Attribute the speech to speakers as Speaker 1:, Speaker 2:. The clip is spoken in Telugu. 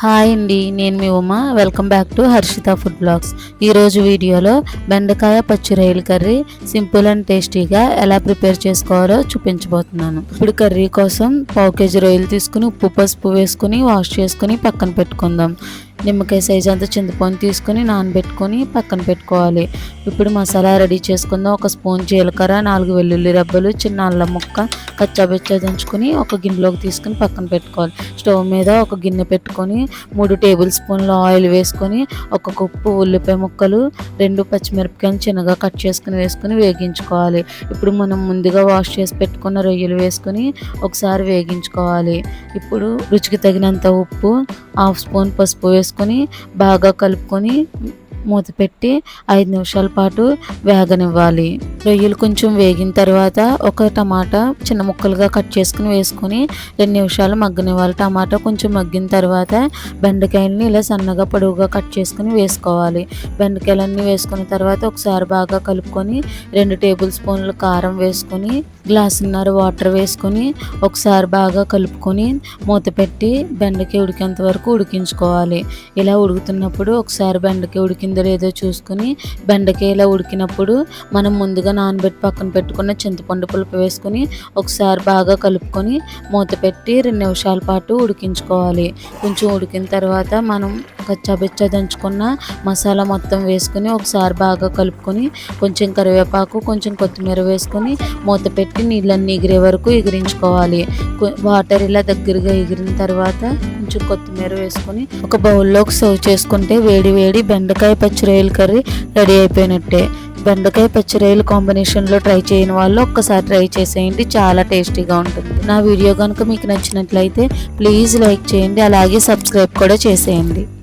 Speaker 1: హాయ్ అండి, నేను మీ Uma. Welcome back to Harshitha food blogs. ఈరోజు వీడియోలో బెండకాయ పచ్చి రొయ్యల కర్రీ సింపుల్ అండ్ టేస్టీగా ఎలా ప్రిపేర్ చేసుకోవాలో చూపించబోతున్నాను. ఇప్పుడు కర్రీ కోసం 1/2 kg రొయ్యలు తీసుకుని ఉప్పు పసుపు వేసుకుని వాష్ చేసుకుని పక్కన పెట్టుకుందాం. నిమ్మకాయ సైజ్ అంతా చింతపండు తీసుకుని నానబెట్టుకొని పక్కన పెట్టుకోవాలి. ఇప్పుడు మసాలా రెడీ చేసుకుందాం. 1 స్పూన్ జీలకర్ర, 4 వెల్లుల్లి రెబ్బలు, చిన్న అల్లం ముక్క కచ్చాబెచ్చా దంచుకొని ఒక గిన్నెలోకి తీసుకుని పక్కన పెట్టుకోవాలి. స్టవ్ మీద ఒక గిన్నె పెట్టుకొని 3 టేబుల్ స్పూన్ల ఆయిల్ వేసుకొని 1 కప్పు ఉల్లిపాయ ముక్కలు, 2 పచ్చిమిరపకాయలు చిన్నగా కట్ చేసుకుని వేసుకొని వేగించుకోవాలి. ఇప్పుడు మనం ముందుగా వాష్ చేసి పెట్టుకున్న రొయ్యలు వేసుకొని ఒకసారి వేగించుకోవాలి. ఇప్పుడు రుచికి తగినంత ఉప్పు, 1/2 స్పూన్ పసుపు వేసుకొని బాగా కలుపుకొని మూత పెట్టి 5 నిమిషాల పాటు వేగనివ్వాలి. రొయ్యలు కొంచెం వేగిన తర్వాత ఒక టమాటా చిన్న ముక్కలుగా కట్ చేసుకుని వేసుకొని 2 నిమిషాలు మగ్గనివ్వాలి. టమాటా కొంచెం మగ్గిన తర్వాత బెండకాయలని ఇలా సన్నగా పొడవుగా కట్ చేసుకుని వేసుకోవాలి. బెండకాయలన్నీ వేసుకున్న తర్వాత ఒకసారి బాగా కలుపుకొని 2 టేబుల్ స్పూన్లు కారం వేసుకొని గ్లాసున్నర వాటర్ వేసుకొని ఒకసారి బాగా కలుపుకొని మూత పెట్టి బెండకాయ ఉడికేంత వరకు ఉడికించుకోవాలి. ఇలా ఉడుకుతున్నప్పుడు ఒకసారి బెండకాయ ఉడికిందో లేదో చూసుకుని బెండకాయ ఇలా ఉడికినప్పుడు మనం ముందుగా నానబెట్టి పక్కన పెట్టుకున్న చింతపండు పులుపు వేసుకొని ఒకసారి బాగా కలుపుకొని మూత పెట్టి 2 నిమిషాల పాటు ఉడికించుకోవాలి. కొంచెం ఉడికిన తర్వాత మనం కచ్చాబిచ్చా దంచుకున్న మసాలా మొత్తం వేసుకొని ఒకసారి బాగా కలుపుకొని కొంచెం కరివేపాకు కొంచెం కొత్తిమీర వేసుకొని మూత పెట్టి నీళ్ళన్నీ ఎగిరే వరకు ఎగిరించుకోవాలి. వాటర్ ఇలా దగ్గరగా ఎగిరిన తర్వాత కొంచెం కొత్తిమీర వేసుకొని ఒక బౌల్లోకి సర్వ్ చేసుకుంటే వేడి వేడి బెండకాయ పచ్చి రొయ్యల కర్రీ రెడీ అయిపోయినట్టే. బెండకాయ పచ్చి రొయ్యల కాంబినేషన్లో ట్రై చేయని వాళ్ళు ఒక్కసారి ట్రై చేసేయండి, చాలా టేస్టీగా ఉంటుంది. నా వీడియో కనుక మీకు నచ్చినట్లయితే ప్లీజ్ లైక్ చేయండి, అలాగే సబ్స్క్రైబ్ కూడా చేసేయండి.